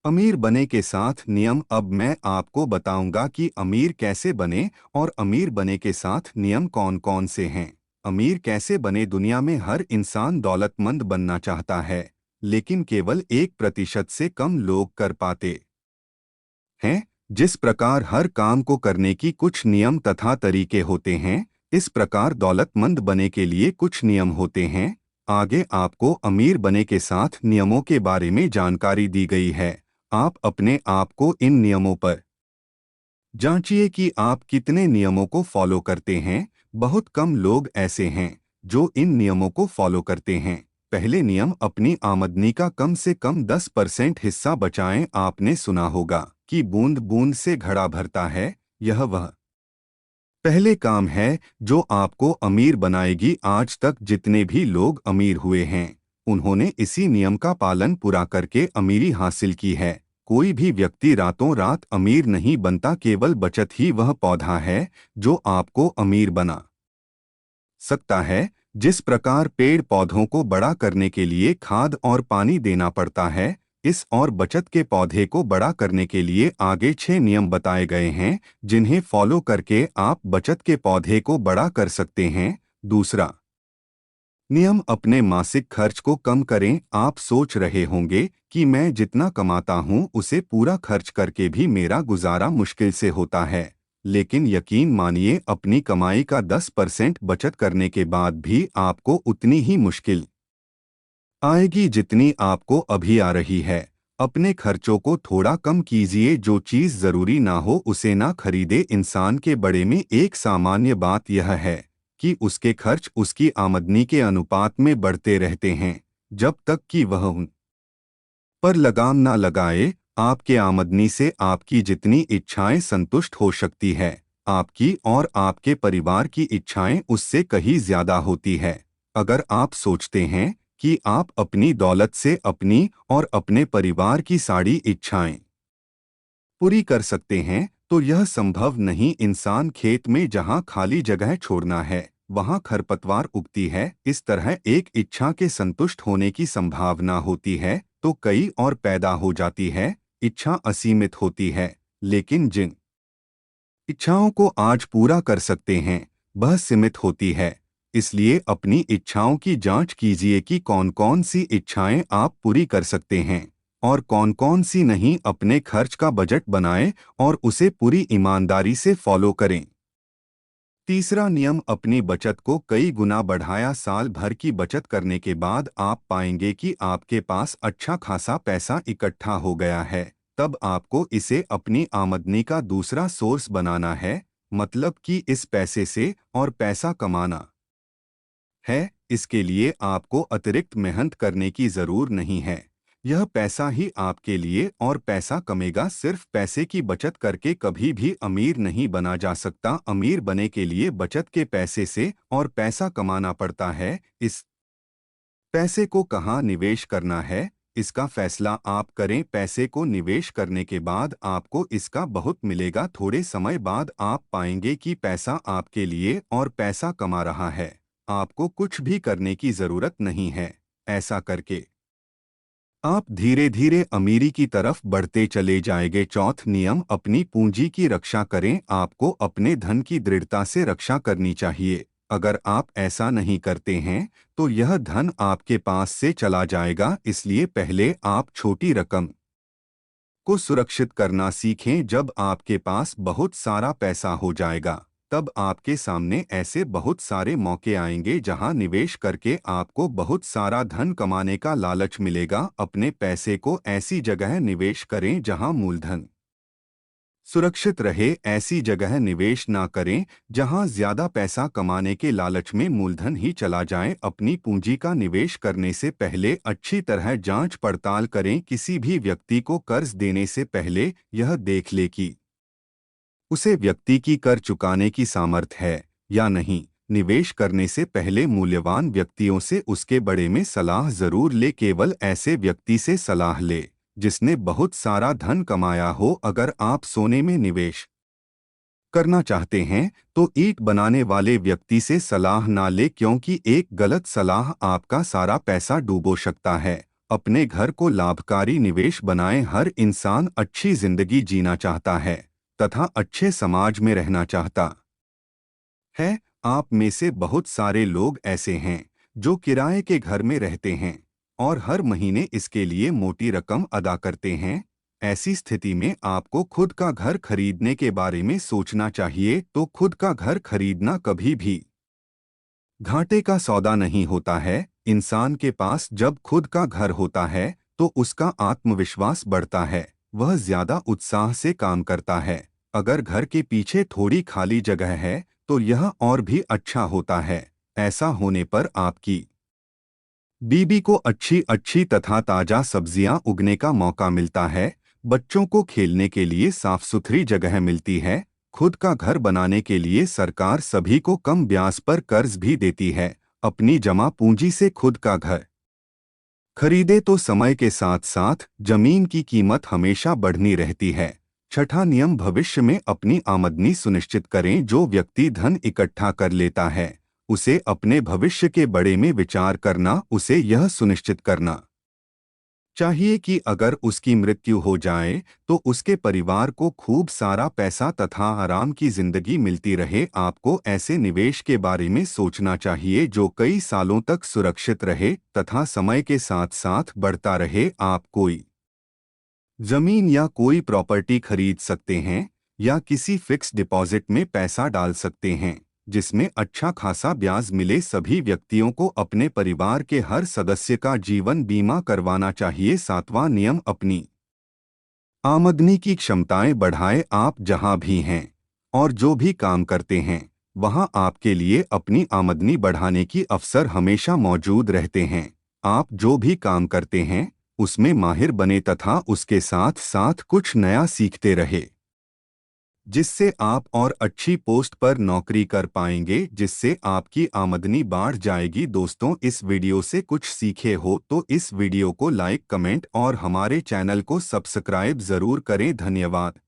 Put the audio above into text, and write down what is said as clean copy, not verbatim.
अमीर बने के साथ नियम। अब मैं आपको बताऊंगा कि अमीर कैसे बने और अमीर बने के साथ नियम कौन कौन से हैं। अमीर कैसे बने। दुनिया में हर इंसान दौलतमंद बनना चाहता है, लेकिन केवल 1% से कम लोग कर पाते हैं। जिस प्रकार हर काम को करने की कुछ नियम तथा तरीके होते हैं, इस प्रकार दौलतमंद बने के लिए कुछ नियम होते हैं। आगे आपको अमीर बने के साथ नियमों के बारे में जानकारी दी गई है। आप अपने आप को इन नियमों पर जांचिए कि आप कितने नियमों को फॉलो करते हैं। बहुत कम लोग ऐसे हैं जो इन नियमों को फॉलो करते हैं। पहले नियम, अपनी आमदनी का कम से कम 10% हिस्सा बचाएं। आपने सुना होगा कि बूंद बूंद से घड़ा भरता है। यह वह पहले काम है जो आपको अमीर बनाएगी। आज तक जितने भी लोग अमीर हुए हैं, उन्होंने इसी नियम का पालन पूरा करके अमीरी हासिल की है। कोई भी व्यक्ति रातों रात अमीर नहीं बनता। केवल बचत ही वह पौधा है जो आपको अमीर बना सकता है। जिस प्रकार पेड़ पौधों को बड़ा करने के लिए खाद और पानी देना पड़ता है, इस और बचत के पौधे को बड़ा करने के लिए आगे 6 नियम बताए गए हैं, जिन्हें फॉलो करके आप बचत के पौधे को बड़ा कर सकते हैं। दूसरा नियम, अपने मासिक खर्च को कम करें। आप सोच रहे होंगे कि मैं जितना कमाता हूं उसे पूरा खर्च करके भी मेरा गुजारा मुश्किल से होता है। लेकिन यकीन मानिए, अपनी कमाई का 10% बचत करने के बाद भी आपको उतनी ही मुश्किल आएगी जितनी आपको अभी आ रही है। अपने खर्चों को थोड़ा कम कीजिए। जो चीज़ ज़रूरी ना हो उसे ना खरीदे। इंसान के बड़े में एक सामान्य बात यह है कि उसके खर्च उसकी आमदनी के अनुपात में बढ़ते रहते हैं, जब तक कि वह उन पर लगाम ना लगाए। आपके आमदनी से आपकी जितनी इच्छाएं संतुष्ट हो सकती है, आपकी और आपके परिवार की इच्छाएं उससे कहीं ज्यादा होती है। अगर आप सोचते हैं कि आप अपनी दौलत से अपनी और अपने परिवार की सारी इच्छाएं पूरी कर सकते हैं, तो यह संभव नहीं। इंसान खेत में जहां खाली जगह छोड़ना है, वहां खरपतवार उगती है। इस तरह एक इच्छा के संतुष्ट होने की संभावना होती है तो कई और पैदा हो जाती है। इच्छा असीमित होती है, लेकिन जिन इच्छाओं को आज पूरा कर सकते हैं, वह सीमित होती है। इसलिए अपनी इच्छाओं की जांच कीजिए कि कौन कौन सी इच्छाएं आप पूरी कर सकते हैं और कौन कौन सी नहीं। अपने खर्च का बजट बनाएं और उसे पूरी ईमानदारी से फॉलो करें। तीसरा नियम, अपनी बचत को कई गुना बढ़ाया। साल भर की बचत करने के बाद आप पाएंगे कि आपके पास अच्छा खासा पैसा इकट्ठा हो गया है। तब आपको इसे अपनी आमदनी का दूसरा सोर्स बनाना है। मतलब कि इस पैसे से और पैसा कमाना है। इसके लिए आपको अतिरिक्त मेहनत करने की जरूर नहीं है। यह पैसा ही आपके लिए और पैसा कमेगा। सिर्फ पैसे की बचत करके कभी भी अमीर नहीं बना जा सकता। अमीर बने के लिए बचत के पैसे से और पैसा कमाना पड़ता है। इस पैसे को कहाँ निवेश करना है, इसका फैसला आप करें। पैसे को निवेश करने के बाद आपको इसका बहुत मिलेगा। थोड़े समय बाद आप पाएंगे कि पैसा आपके लिए और पैसा कमा रहा है। आपको कुछ भी करने की जरूरत नहीं है। ऐसा करके आप धीरे धीरे अमीरी की तरफ बढ़ते चले जाएंगे। चौथ नियम, अपनी पूंजी की रक्षा करें। आपको अपने धन की दृढ़ता से रक्षा करनी चाहिए। अगर आप ऐसा नहीं करते हैं तो यह धन आपके पास से चला जाएगा। इसलिए पहले आप छोटी रकम को सुरक्षित करना सीखें। जब आपके पास बहुत सारा पैसा हो जाएगा, तब आपके सामने ऐसे बहुत सारे मौके आएंगे जहां निवेश करके आपको बहुत सारा धन कमाने का लालच मिलेगा। अपने पैसे को ऐसी जगह निवेश करें जहां मूलधन सुरक्षित रहे। ऐसी जगह निवेश ना करें जहां ज्यादा पैसा कमाने के लालच में मूलधन ही चला जाए। अपनी पूंजी का निवेश करने से पहले अच्छी तरह जांच पड़ताल करें। किसी भी व्यक्ति को कर्ज देने से पहले यह देख ले कि उसे व्यक्ति की कर चुकाने की सामर्थ्य है या नहीं। निवेश करने से पहले मूल्यवान व्यक्तियों से उसके बारे में सलाह जरूर ले। केवल ऐसे व्यक्ति से सलाह ले जिसने बहुत सारा धन कमाया हो। अगर आप सोने में निवेश करना चाहते हैं तो ईंट बनाने वाले व्यक्ति से सलाह ना ले, क्योंकि एक गलत सलाह आपका सारा पैसा डुबो सकता है। अपने घर को लाभकारी निवेश बनाएं। हर इंसान अच्छी जिंदगी जीना चाहता है तथा अच्छे समाज में रहना चाहता है। आप में से बहुत सारे लोग ऐसे हैं जो किराए के घर में रहते हैं और हर महीने इसके लिए मोटी रकम अदा करते हैं। ऐसी स्थिति में आपको खुद का घर खरीदने के बारे में सोचना चाहिए। तो खुद का घर खरीदना कभी भी घाटे का सौदा नहीं होता है। इंसान के पास जब खुद का घर होता है तो उसका आत्मविश्वास बढ़ता है, वह ज्यादा उत्साह से काम करता है। अगर घर के पीछे थोड़ी खाली जगह है तो यह और भी अच्छा होता है। ऐसा होने पर आपकी बीबी को अच्छी अच्छी तथा ताजा सब्जियां उगने का मौका मिलता है, बच्चों को खेलने के लिए साफ सुथरी जगह मिलती है। खुद का घर बनाने के लिए सरकार सभी को कम ब्याज पर कर्ज भी देती है। अपनी जमा पूंजी से खुद का घर खरीदे तो समय के साथ साथ जमीन की कीमत हमेशा बढ़नी रहती है। छठा नियम, भविष्य में अपनी आमदनी सुनिश्चित करें। जो व्यक्ति धन इकट्ठा कर लेता है उसे अपने भविष्य के बारे में विचार करना, उसे यह सुनिश्चित करना चाहिए कि अगर उसकी मृत्यु हो जाए तो उसके परिवार को खूब सारा पैसा तथा आराम की जिंदगी मिलती रहे। आपको ऐसे निवेश के बारे में सोचना चाहिए जो कई सालों तक सुरक्षित रहे तथा समय के साथ साथ बढ़ता रहे। आप कोई जमीन या कोई प्रॉपर्टी खरीद सकते हैं या किसी फिक्स डिपॉजिट में पैसा डाल सकते हैं जिसमें अच्छा खासा ब्याज मिले। सभी व्यक्तियों को अपने परिवार के हर सदस्य का जीवन बीमा करवाना चाहिए। सातवां नियम, अपनी आमदनी की क्षमताएं बढ़ाएं। आप जहां भी हैं और जो भी काम करते हैं वहां आपके लिए अपनी आमदनी बढ़ाने की अवसर हमेशा मौजूद रहते हैं। आप जो भी काम करते हैं उसमें माहिर बने तथा उसके साथ साथ कुछ नया सीखते रहे जिससे आप और अच्छी पोस्ट पर नौकरी कर पाएंगे, जिससे आपकी आमदनी बढ़ जाएगी। दोस्तों, इस वीडियो से कुछ सीखे हो तो इस वीडियो को लाइक, कमेंट और हमारे चैनल को सब्सक्राइब जरूर करें। धन्यवाद।